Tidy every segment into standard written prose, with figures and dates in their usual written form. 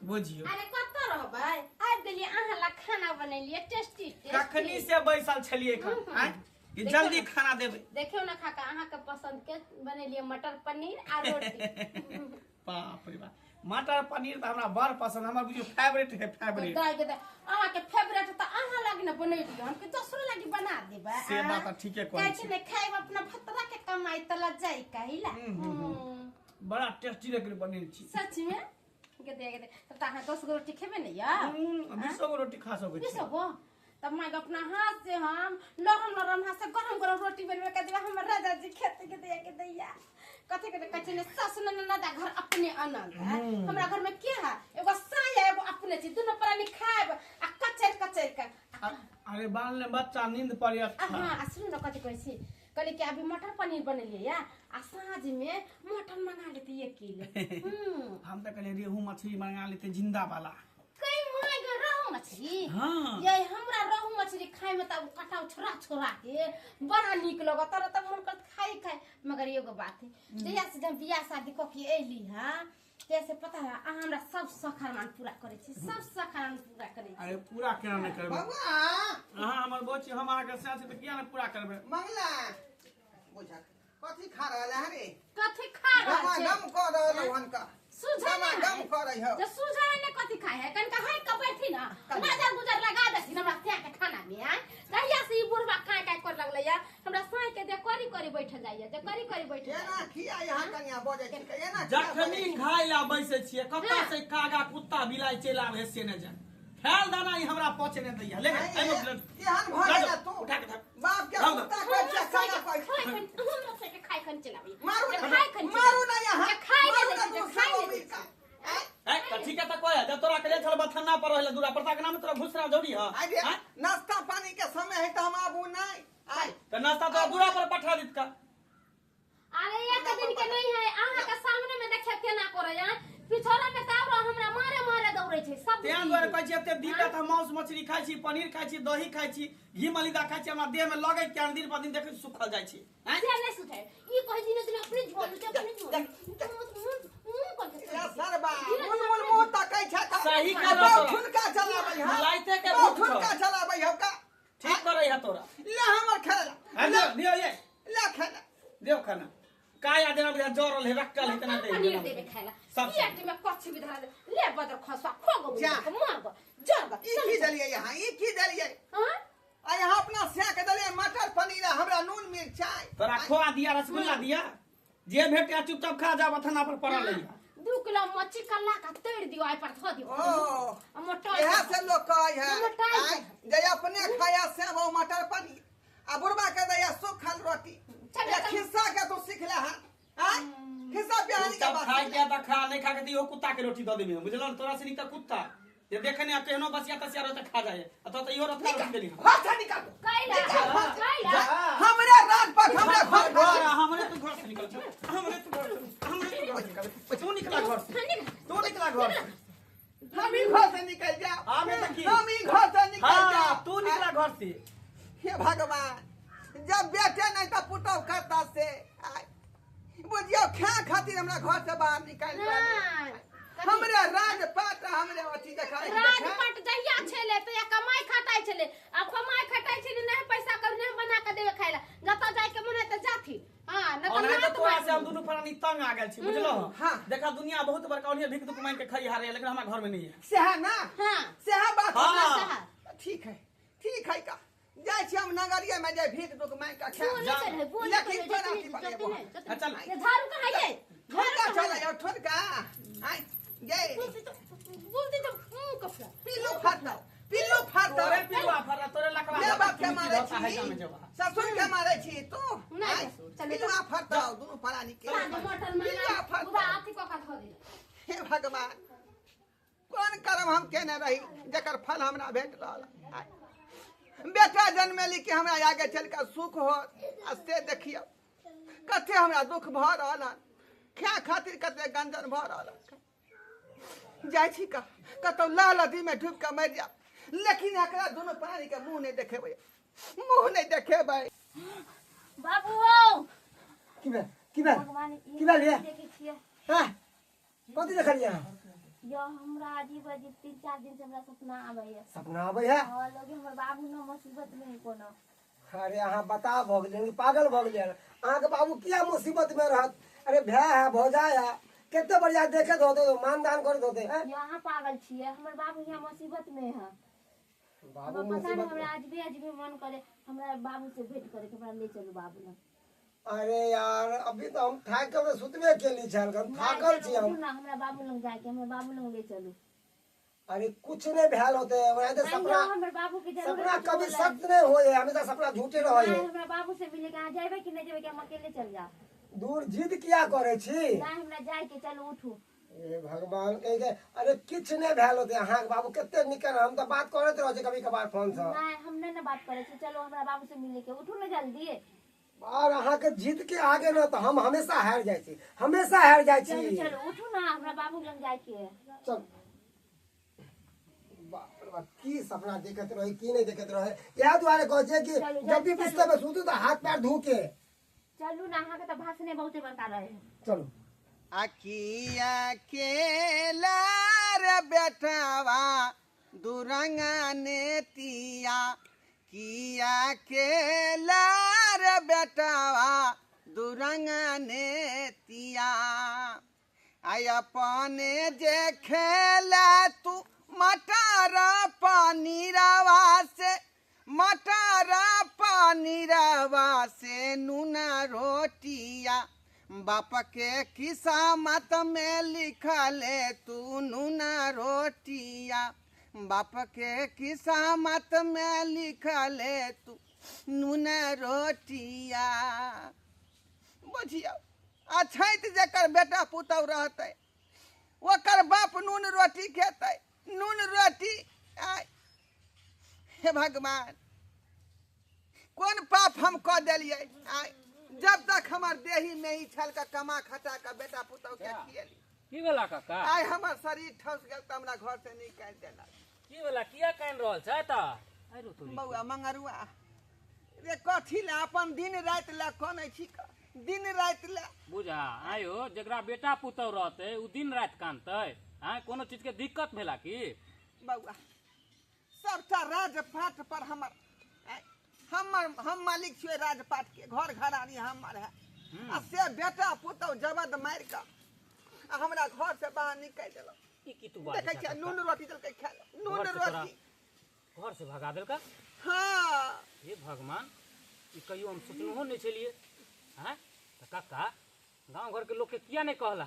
बुझियो अरे कत रहबै आबि गेलिए अहाँ ला खाना बनेलिए टेस्टी कखनी से बैसल छलिए हैं कि जल्दी खाना देबै देखियो ना खाका अहाँ के पसंद के बनेलिए मटर पनीर आ रोटी बाप रे बाप मटर पनीर त हमरा बड़ पसंद हमर बुझियो फेवरेट है फेवरेट दाइ के अहाँ के फेवरेट त अहाँ लागी न बनैलिए हम के दोसरो लागी बना देबै से बात ठीके कहै छी ने खाइब अपना भतरा के कमाई त ल जाई कहिला बड़ा टेस्टी लग बनेल छी सच में के दे तब अहाँ 10 गो रोटी खेबे न या 20 गो रोटी खा सकै छी 20 गो तब मैं अपना हाथ से हम नरम नरम हाथ से गरम गरम रोटी बनवे के देबा हमर राजा जी खेते के दैया कथे के कथे ने सास न दा घर अपने आनंद है हमरा घर में के है एगो साया एगो अपने छी दोनों प्राणी खाएब आ कचर के अरे बाल ने बच्चा नींद पड़िया हां सुन न कथि कहै छी कहली कि अभी मटर पनीर बनेलिए या आ साँझ में मटन मंगा लेते 1 किलो हम तो कहले रेहू मछली मंगा लेते जिंदा वाला कई माय ग रहू मछली हां ये हमरा रहू मछली खाए में त कटा छोरा के बड़ा नीक लगत तर त मन कर खाई मगर एगो बात है जहिया से जब बियाह शादी क के एली हां जैसे पता है हमरा सब सखारमान पूरा करे छी सब सखारमान पूरा करे छी अरे पूरा केना नहीं करबे बाबा हां हमर बोची हम आहा के साथ पे किया नहीं पूरा करबे मंगला बुझा कथि खा रहल है रे कथि खा रहल गम कर रहल हन का सुझा गम कर रही हो जो सुझा ने कथि खाए है कनका है कपै थी ना नजर गुजर लगा देती हमरा त्या के खाना में है कहिया से ई बुढ़वा खाए कर लगले या हमरा साई के दे करी बैठ जाइए जे करी बैठ एना खिया यहाँ कनिया बजे छी एना जखनी खाय ला बैसे छिए कत्ता से कागा कुत्ता बिलाई चल आवे से न जान फैल दाना ई हमरा पचे न दैया ले एहन भले ना तू उठा के बाप के कुत्ता के खाना पाई हम से के खाए खन चलावी मारू ना यहाँ खाए ए त ठीक है त कोया जब तोरा के ले चल बथन्ना पर रहले दूरा प्रता के नाम तोरा घुसरा जोड़ी ह नाश्ता पानी के समय है त हम आबू नहीं आई त नाश्ता तो दूरा पर पठा दित का अरे एक दिन के नहीं है आहा के सामने में देखे केना करे है पिछोरा में तावरा हमरा मारे दौड़े छै सब तेन द्वारा कहै छी एते दिन रात हम मांस मछली खाइ छी पनीर खाइ छी दही खाइ छी घी मलिदा खाइ छी हमरा देह में लगे के दिन पर दिन देखे सुखल जाइ छी हैं से नहीं सुते ई कह दिन अपने झोल या सरबा मुन तकै छ सही कर फुनका चलाबै ह लाइते के फुनका चलाबै ह का ठीक करे है तोरा ले हमर खेला दियो ये ले खेला देव खाना काया देना बिया जोरल है रक्कल इतना दे पनीर देबे खाइला सब पेट में कच्ची भी धरा ले बदर खसवा खोगो मार गो जग ई की दलिए यहाँ ई की दलिए हां आ यहाँ अपना से के दलिए मटर पनीर हमरा नून मिर्चाई तोरा खोआ दिया रसगुल्ला दिया जे भेटे चुपचाप खा जा बथना पर पड़ल रही 2 किलो मच्छी कल्ला का तोड़ दियो आई पर धो दियो ओ मोटा यह से लोग कहे है जे अपने खाया से वो मटर पनीर आ बुढ़वा के दया सूखल रोटी ये खिस्सा के तू सीख ले है हैं खिस्सा बिहारी के बात खाई के त खा नहीं खा के दियो कुत्ता के रोटी द देबे बुझलन तोरा से निक कुत्ता ये देखने केहनो बसिया तसिया रहत खा जाए अथवा त इहो रखा रोटी देली हाथ निकाल कैला हमरे राज पर हमरे घर हमरे तू घर से निकल हमरे तू घर तू निकला घर से तू निकला घर से हम ही घर से निकल जा हम ही घर से निकल जा तू निकला घर से हे भगवान जब बेटे नहीं तो पुतौ करता से बुझियो खा खातिर हमरा घर से बाहर निकाल हमरे राजपाट हमरे अथी देखाई राजपाट जहिया छले त या कमाई खटाई छले अब कमाई खटाई छले नहीं पैसा कर नहीं बना के देवे खाइला जता जाय के मने त जाथी हां न तो तोरा से हम दोनों प्राणी तंग आ गेल छी बुझलो हां देखा दुनिया बहुत बड़का ओनिया भीख दुख मांग के खई हारे लेकिन हमरा घर में नहीं है सेहा ना हां सेहा बात हां ठीक है का जाय छी हम नगरिया में जाय भीख दुख मांग के खा लेकिन चल ये झाड़ू कहां है ठोका चला जाओ ठोका आई ये बोलती तो कपड़ा पिल्लू फाटो तोरे पिलवा फरा तोरे लकवा ले बाप के मारे है छी जामे जवा ससुर के मारे छी तू नहीं चल पिल्लू फाटो दोनों परानी के मटन में पूरा आती को का धो दे हे भगवान कौन कर्म हम केने रही जकर फल हमरा भेट रहल बेटा जन्मेली कि हमरा आगे चल के सुख हो से देखियो कते हमरा दुख भ रहल क्या खातिर कते गंजन भ रहल जाय छी का कतौ लाल नदी में डूब के मर जा लेकिन एकरा दोनों प्राणी के मुंह नहीं देखेबै बाबू की बा ले देखे छिए हां कथि देखलिए यो हमरा अजीब अजीब 3-4 दिन से हमरा सपना आवे है। सपना आबै है? हां लोग हमर बाबू न मुसीबत में कोनो। अरे अहाँ बता भ गेलियै पागल भ गेलियै अहाँ के बाबू किया मुसीबत में रहत? अरे भाई है भौजाई है केते बढ़िया देखत होते मानदान करत होते हैं। यहाँ पागल छिए हमर बाबू यहाँ मुसीबत में है। बाबू पता नहीं मुसीबत हमरा आज भी मन करे हमरा बाबू से भेंट करे के हमरा ले चलू बाबू न। अरे यार अभी तो हम थाकल सुतबे केली छल हम थाकल छी हम। ना हमरा बाबू लंग जाए के हमरा बाबू लंग ले चलू। अरे कुछ नहीं भेल होते हमरा तो सपना हमर बाबू के जरूरत सपना कभी सत्य नहीं होए हमेशा सपना झूठे रहे है। हमरा बाबू से मिले के आ जाबे कि नहीं जाबे कि हम अकेले चल जा। दूर जिद किया करे छी? नहीं हमरा जाए के चलो उठू। ए भगवान कह के अरे किछ नहीं भेल होते अहाँ के बाबू केते निकल हम तो बात करत रह कभी कभार फोन से। नहीं हम नहीं ना बात करे छी चलो हमरा बाबू से मिले के उठू ना जल्दी। और अहाँ के जीत के आगे न तो हम हमेशा हार जाय छी हमेशा हार जाय चलो छी। चलो उठू ना हमरा बाबू लंग जाए के। चल बाप रे बाप की सपना देखत रहे की नहीं देखत रहे या द्वारे कह छै कि जब भी बिस्तर पे सुतू तो हाथ पैर धो के चलू ना अहाँ के तो भाषणे बहुते बड़का रहे। चलो अखिया के लार बेटवा दुरंगा नेतिया किया के लार बेटवा दुरंगा नेतिया आय अपने जे खेला तू मटर पानी रवा से मटर पानी रवा से नूना रोटिया बाप के किस्मत में लिखले तू नूना रोटिया बाप के किस्मत में लिखले तू नूना रोटिया बुझियो अछैत जकर बेटा पुतौ रहते ओकर बाप नून रोटी खेते नून रोटी आय हे भगवान कौन पाप हम कह दिलिए आय जब तक हमार देही में ही छल का कमा खटा का बेटा पुतौ के खियली की भेला काका? आय हमर शरीर ठस गेल त हमरा घर से निकाल देला। की भेला किया कान रहल छै त? आरो तोरी बौआ मंगरुआ रे कथी ले अपन दिन रात ले कनै छी का दिन रात ले बुझा आयो जेकरा बेटा पुतौ रहते उ दिन रात कानतै हां कोनो चीज के दिक्कत भेला की? बौआ सबटा राजपाट पर हमर हम मालिक छियै राजपाट के घर घरानी हमर है आ से बेटा पुतौ जबद मार का आ हमरा घर से बाहर निकाल देलक। ई की तू बात देखै छै नून रोटी देलकै खा नून घर से तोरा रोटी घर से भगा देलका? हाँ हे भगवान ई कहियो हम सोचलहो नहीं छलिए। हैं त काका गांव घर के लोग के किया नहीं कहला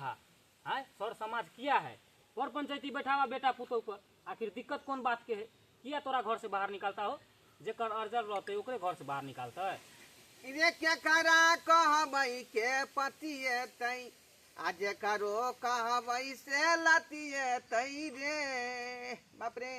हैं सर समाज किया है पर पंचायती बैठावा बेटा पुतौ पर आखिर दिक्कत कौन बात के है? किया तोरा घर से बाहर निकालता हो? जेकर अर्जल रहते ओकरे घर से बाहर निकालता है। रे क्या करा कहबै के पतिए तई आ जेकरो कहबै से लतिए तई रे बाप रे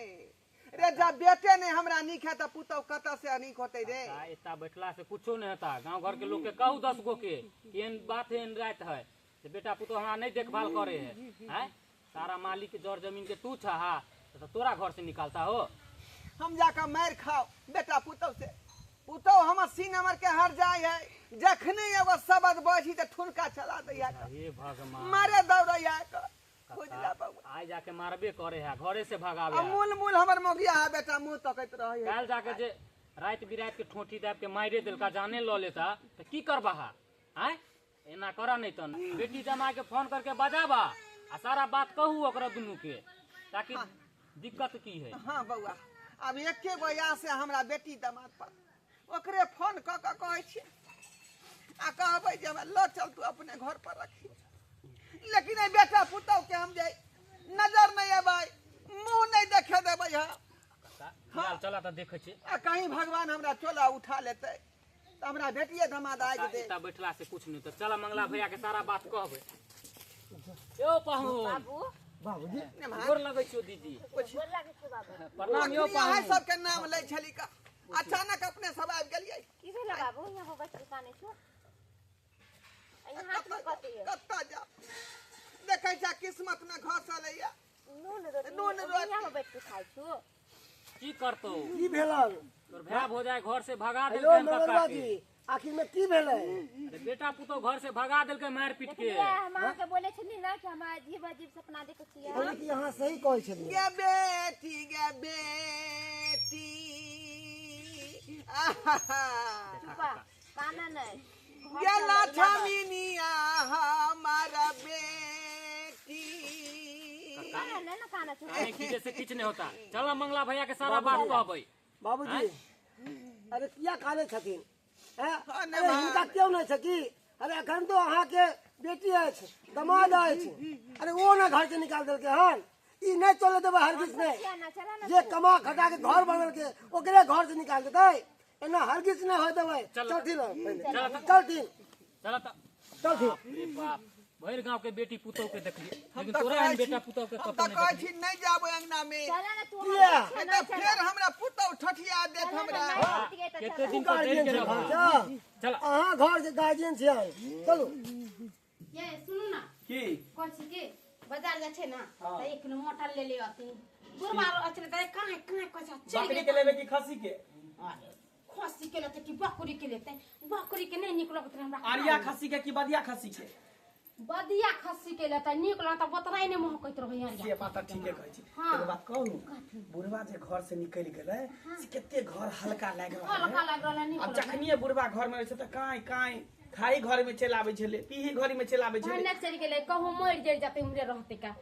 रे जब बेटे ने हमरा नीक है त पुतौ कत से अनीक होतै रे। इतना बैठला से कुछो नहीं होता। गांव घर के लोग के कहू 10 गो के एहन बात है रात है जे बेटा पुतो हमरा नहीं देखभाल करे है सारा मालिक जड़ जमीन के तू छहा तो तोरा घर से निकालता हो। हम जाकर मार खाओ बेटा पुतौ से पुतौ हमर सीन हमर के हर जाय है जखने एगो शब्द बजी त ठुनका चला दैया हे भगवान मारे दौड़ैया क खोजला बाबू आज जाके मारबे करे है घरे से भगावे है। अमूल मूल हमर मोगिया है बेटा मुंह तकैत रहे काल जाके जे रात बिरात के ठोठी दाब के मारे देलका जाने ल लेता तो की करबा हैं एना करा नहीं तन बेटी जमा के फोन करके बजाबा आ सारा बात कहू ओकरा दुनू के ताकि दिक्कत की है। हाँ बउआ अब एके गो या से हमरा बेटी दामाद पर ओकरे फोन क के कहै छी आ कहबै जे हमरा ल चल तू अपने घर पर रखी लेकिन ए बेटा पुतौ के हम जाई नजर नहीं आबै मुंह नहीं देखे देबै हाल चला त देखे छी आ कहीं भगवान हमरा चोला उठा लेते त हमरा बेटिए दामाद आइ दे इतना बैठला से कुछ नहीं तो चला मंगला भैया के सारा बात कहबे। यो पाहुन बाबू बाबूजी गोर लगै छियो दीदी गोर लागै छै बाबू। प्रणाम यो दुनिया है पाहुन। सबके नाम लै छली का अचानक अपने सब आबि गेलियै की भेल बाबू यहाँ पर बैठ काने छो यहाँ हाथ में कथी है? कत्ता जा देखै छै किस्मत में घसलैया नून रोटी नून रोटी। यहाँ पर बैठ के खाइ छो। की करतो की भेलन? तोर भैया हो जाए घर से भगा हेलो देलकै काका मंगलवा के। जी आखिर में की भेलै अरे बेटा पुतो घर से भगा देलकै मार पीट के हम अहाँके बोले छली ना कि हमरा अजीब अजीब सपना देखै छियै बोले कि यहाँ सही कहै छलियै गे बेटी चुपा काना नहीं गेला छमिनिया हमारा बेटी काना नहीं ना काना चुपा अरे की जैसे कुछ नहीं होता चलो मंगला भैया के सारा बात कहबै बाबूजी अरे किया काने छथिन हैं? काने अरे बा। हिनका क्यों नहीं छकी अरे अखन तो अहाँ के बेटी अछि दमाद अछि अरे वो ना घर से निकाल देलके हन ई नहीं चले देबे हरगिज ने ना चला ना जे कमा खटा के घर बनल के ओकरे घर से निकाल देतै एना हरगिज नहीं होय देबै चल। चल ठीक चल। चल ठीक चलो तो चल ठीक अरे बाप भैर गांव के बेटी पुतो के देखलिए लेकिन तोरा एहन बेटा पुतो के हम कतो तो नहीं कहै देखलिए। छी नहीं जाबो अंगना में चला ना तू किया? नहीं तो फिर हमरा पुतौ ठठिया देत हमरा केते दिन पर गार्जियन देख के छै रहो घर से चल अहाँ घर के गार्जियन छियै चलू ये सुनू ना की कहै के बाजार जा छै ना त एक किलो मटन ले ले आती गुरबार अचले त काहे काहे कहै बकरी के लेबे की खस्सी के खस्सी के लेते कि बकरी के लेते बकरी के नहीं निकलो त हमरा आरिया खस्सी के की बदिया खस्सी के बदिया खस्सी के लेते निकलो त बतराई ने मोह कहत रहो यार से बात ठीके कहै छी हाँ। एगो बात कहू बुढ़वा जे घर से निकल गेलै से कते घर हल्का लाग रहल हल्का लग रहल अब निकलो जखनिए बुढ़वा घर में रहै छै त काई काई खाई घर में चल आबै छले पीही घर में चल आबै छले भनक चली गेले कहूं मर जड़ जाते उमरे रहते का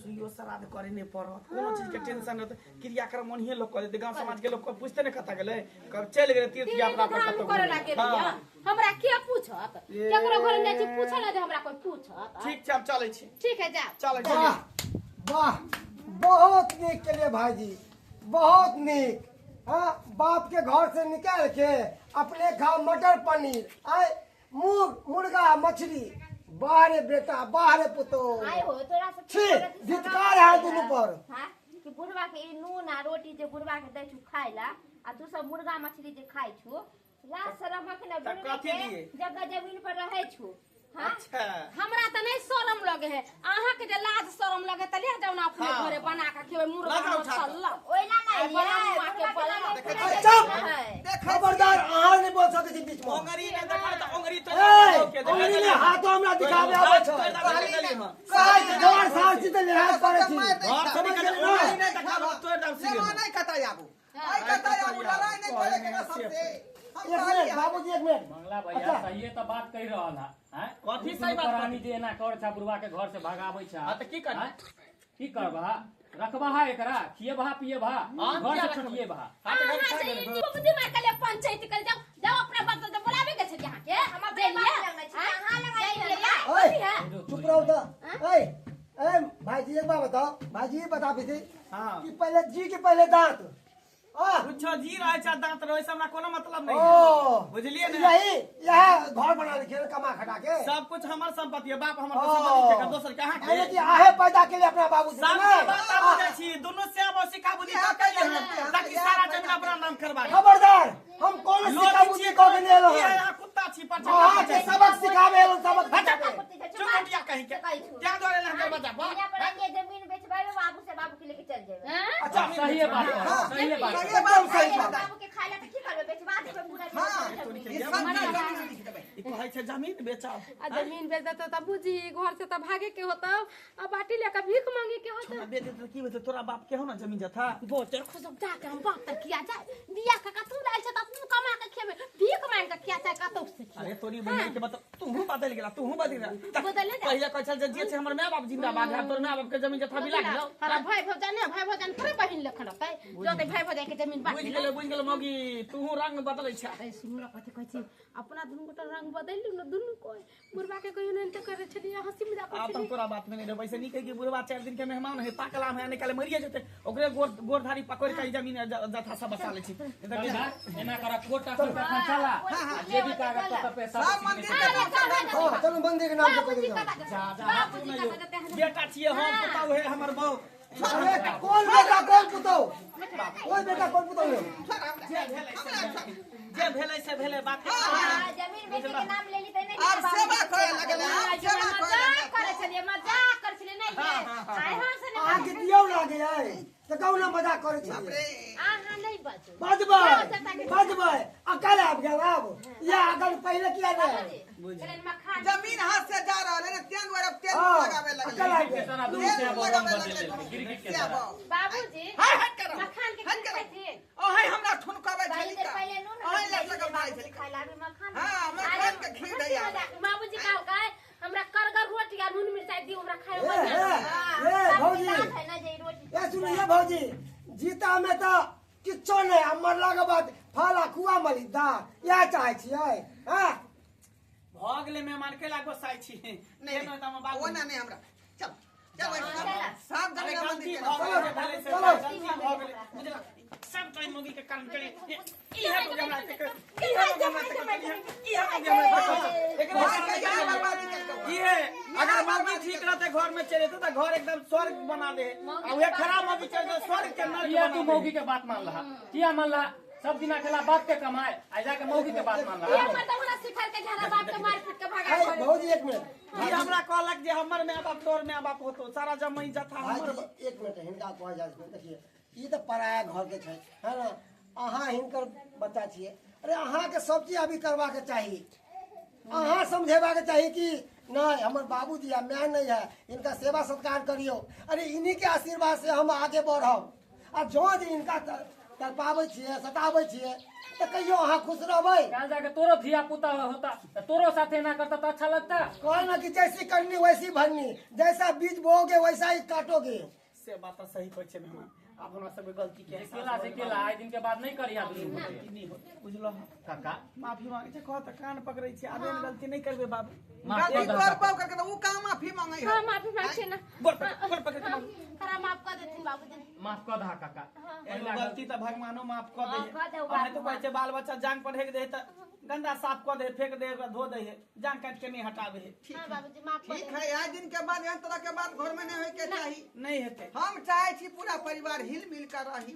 सुइयो श्राद्ध करे नहीं पड़त कोनो चीज के टेंशन होत क्रियाक्रम ओनहिए लोग कर देते गांव समाज के लोग पहुंचते नहीं कता गेले कब चल गेले तीर्थ यात्रा पर कतौ करे लागे भैया हमरा के पूछत केकरो घर में छी पूछला जे हमरा कोई पूछत ठीक छै अब चलै छी ठीक है जा चलै छी वाह वाह बहुत नीक केलिए भाईजी बहुत नीक हाँ बाप के घर से निकाल के अपने खाओ मटर पनीर आए मुर्गा मछली बाहरे बेटा बाहरे पुतो आए हो तोरा से छी धिक्कार है दुनू पर हां कि बुढ़वा के ई नून आ रोटी जे बुढ़वा के दै छु खाइला आ तू सब मुर्गा मछली जे खाइ छु लाज शरम के ना बुढ़वा कथी के दिए? जगह जमीन पर रहै छु हां अच्छा हमरा त नहीं शरम लगे है अहाँ के जे लाज शरम लगे त ले जाऊ ना अपने हाँ। घरे बना के खेबै मुर्गा लगाओ छाता। मछली ओइला नहीं है के बला देख खबरदार अहाँ नहीं बोल सकै छी बीच में ओंगरी ने देखा त ओंगरी तो ए अंग्रेजी में हाथो हमरा दिखाबे आबै छै काज घर साफ छी त लिहाज करै छी घर से निकल ओंगरी ने देखा तोड़ दाम से नहीं कता जाबो आई कता जाबो लड़ाई नहीं करे के सबसे एक मिनट बाबूजी एक मिनट मंगला भैया सही तो बात कह रहल है हैं कथी सही बात रानी जे एना कर छा बुढ़वा के घर से भगाबै छा हां त की करबा की करबा रखबा है एकरा खिए भा पिए भा घर से छुटिए भा हां त घर अहाँ से से बुद्धि मार के लिए पंचायत कर जाओ जाओ अपने बात तो बुलावे के छै यहां के हम दे लिए हां लगाई ओए चुप रहो तो ए भाईजी एक बात बताओ भाईजी बता भी हां कि पहले जी के पहले दांत कुछ जी रहे छै दांत रहे से हमरा कोनो मतलब नहीं ओ बुझलिए ने यही यह घर बना के कमा खटा के सब कुछ हमर संपत्ति है बाप हमर संपत्ति के दोसर कहां के अरे कि आहे पैदा के लिए अपना बाबूजी सब ने बात बुझै छी दुनु से अब सिका बुद्धि का कहले हैं ताकि सारा जमीन अपना नाम करबा खबरदार हम कौन सिखा बुद्धि को के ले लो ये कुत्ता छी पर हां के सबक सिखावे लो सबक हटा चुटिया कहीं के क्या दोरे लहंगा बजा जमीन बेचबावे बाबू से बाबू के लेके चल जावे अच्छा सही है बात सही है बात ये बात सही बात बाबू के खाइला त की करबे बेचबा देबे पूरा ई कहै छै जमीन बेचाओ आ जमीन बेच देतो त बुझी घर से त भागे के होतो आ बाटी लेके भीख मांगे के होतो छोड़ा बेच दे की होते तोरा बाप के हो ना जमीन जथा बोते खुशब जाके हम बाप तक किया जाए बिया का तू लाइल छ त तू कमा के खेबे भीख मांग के किया जाए कतो से अरे तोरी बहन के बता तू बदल गेला तू बदल गेला बदले जा। पहिले कहै छल जे छै हमर माय बाप जिंदाबाद है तोर माय बाप के जमीन जथा बिला गेलो हरा भाई भौजान थोड़े बहिन लखन रहतै जोते भाई भौजान के जमीन बाटी बुझ गेलो मौगी तू रंग बदलै छ अरे सुन ल कथि कहै छी अपना दुनु गोटा रंग बदलि न दुनु कोइ बुढ़वा के कहियो नहीं त करे छलिए हंसी मजाक आ करछली तुम तोरा बात में नहीं रे वैसे नहीं कह कि बुढ़वा 4 दिन के मेहमान है पाकला में निकाले मरिए जते ओकरे गोरधारी पकड़ के जमीन जथा सब बसा ले छी एना करा कोटा से चला जे भी कागज पत्र पे सब सब मंदिर के हां चलो मंदिर के नाम पे कर दो बेटा छिए हम बताओ है हमर बहू अरे कौन बेटा कौन पुतो कौन बेटा कौन पुतो जे भेलै से भेलै बात जमीन बेचे के नाम लेली त नहीं अब सेवा करे लगले सेवा करे मजाक करे छलिए नहीं है आय हां से आगे दियो ना गया तो कहू ना मजाक करे बाप छी रे आहा नहीं बचो बजबै अकल आब गेल अब या अगर पहले किया नहीं चलन मखान जमीन हाथ से जा रहा है ना तेल द्वारा तेल हाँ, लगावे लगले अकल आब गेल कितना दूर से अब हम बदले गिरगिट के तरह बाबूजी हाय हट करो मखान के हट करो थे ओ हाय हमरा ठुनकावे भाई छली देर का पहले नो हाय लग लगा भाई छली का खाइला भी मखान हां मखान के खीर दैया बाबूजी का का हमरा करगर रोटी आ नून मिर्चाई दी हमरा खाए ए, ए, भौजी। है ना जे रोटी ए सुनिए भौजी जीता में तो किच्छो नहीं हम मरला के बाद फाला कुआ मली दा या चाहे छियै हां भ गेले मेहमान के लागो साई छी नहीं केनो त हम बाबू वो ना नहीं हमरा चल चल चल। सब अरे जगह गलती मंदिर भ गेले भले से चलो। गलती भ गेले बुझला सब टाइम मोगी के काम करे ई है तो हमरा के ई है तो हमरा के ई है तो हमरा के ये अगर मौगी ठीक रहते घर में चले तो घर एकदम स्वर्ग बना दे और ये खराब मौगी चले तो स्वर्ग के नरक किया बना तू दे। मौगी के बात मान रहा किया मान रहा सब दिन अकेला बाप के कमाए आ जाके मौगी के बात मान ये रहा मत हमरा सिखल के झरा बाप के मार पीट के भागा ए, करे भौजी एक मिनट ई हमरा कहलक जे हमर माय बाप तोर माय बाप होतो सारा जमई जथा हमर भाई एक मिनट हिनका कह जाए देखिए ई तो पराया घर के छै है ना अहाँ हिनकर बच्चा छिए अरे अहाँ के सब चीज अभी करवा के चाहिए अहाँ समझेबा के चाहिए कि नहीं हमर बाबूजी है मैं नहीं है इनका सेवा सत्कार करियो अरे इन्हीं के आशीर्वाद से हम आगे बढ़ब आ जो जे इनका तरपाबै छिए सताबै छिए तो कहियो अहाँ खुश रहबै कहाँ जाके तोरो धिया पुता होता तो तोरो साथे ना करता तो अच्छा लगता कहे ना कि जैसी करनी वैसी भरनी जैसा बीज बोओगे वैसा ही काटोगे से बात तो सही कहै छै मेहमान अब हमरा सब गलती के केला से केला आए दिन के बाद नहीं करी आदमी नहीं हो बुझलो काका माफी मांगे छै कहत कान पकड़ै छी आबे गलती नहीं करबे बाबू माफ गलती कर कर दो पाओ करके तो वो काम माफी मांगे है हां माफी मांगे ना गोर पकड़ के मांग खरा माफ कर देथिन बाबूजी माफ कर दहा काका एगो गलती त भगवानो माफ कर दे हाँ, कर दे, और नहीं तो कहै छै बाल बच्चा जांग पर ढेक दे त गंदा साफ कर दे फेंक दे ओकरा धो दे है जांग काट के नहीं हटावे है हां बाबूजी माफ कर ठीक है आज दिन के बाद एहन तरह के बात घर में नहीं होय के चाहिए नहीं हेते हम चाहे छी पूरा परिवार हिल मिल कर रही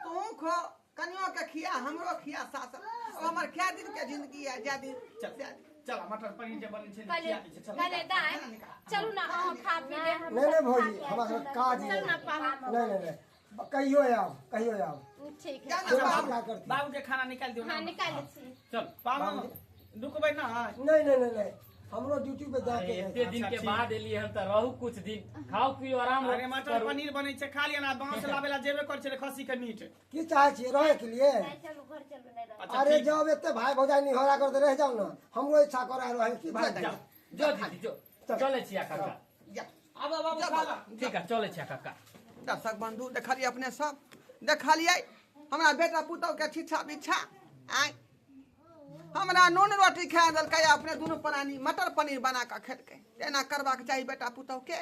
तू खो कनियो के खिया हमरो खिया सास और हमर क्या दिन के जिंदगी है जा दिन चल चल मटर पनीर जे बनै छै पहले खिया दै छै चल पहले दाई चलू ना अहाँ खा पी ले नहीं भौजी हमारा काज चल ना पानी नहीं कहियो आओ ठीक है क्या सेवा बाबू सत्कार करती बाबू के खाना निकाल दियो हां ना निकाल ली चल पावन रुकबै ना नहीं हमरो ड्यूटी पे जाके एते दिन के बाद एलिए हम तो रहू कुछ दिन खाओ पियो आराम अरे मटर पनीर बनै छै खा लिया ना बांस लावेला जेबे कर छै खस्सी के मीट की चाहे छिए रहे के लिए चलो घर चलो नहीं रहो अच्छा अरे ठीक जब एते भाई भौजाई निहोरा करते रह जाओ ना हमरो इच्छा करे रहे कि भाई जा जो दीदी जो चले छिया काका जा अब बाबू जा खा बाबा, ला ठीक है चले छिया काका दर्शक बंधु देखलिए अपने सब देखलिए हमरा बेटा पुतौ के शिक्षा दीक्षा आय हमरा नून रोटी खा देलकै अपने दुनू प्राणी मटर पनीर बना के खेलकै एना करबाक चाही बेटा पुतौ के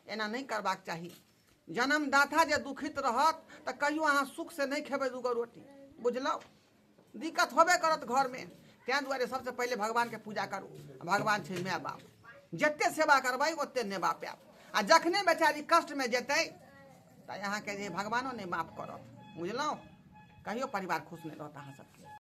एना नहीं करबाक चाही जन्मदाता जे दुखित रहत तऽ कहियो अहाँ सुख से नहीं खेबै दूगो रोटी बुझलौ दिक्कत होबे करत घर में तैं दुआरे सबसे पहले भगवान के पूजा करू भगवान छै माय बाप जते सेवा करबै ओते नेबा पायब आ जखने बेचारी कष्ट में जेतै तऽ अहाँके जे भगवानो नहि माफ करत बुझलौ कहियो परिवार खुश नहीं रहत अहाँ सबके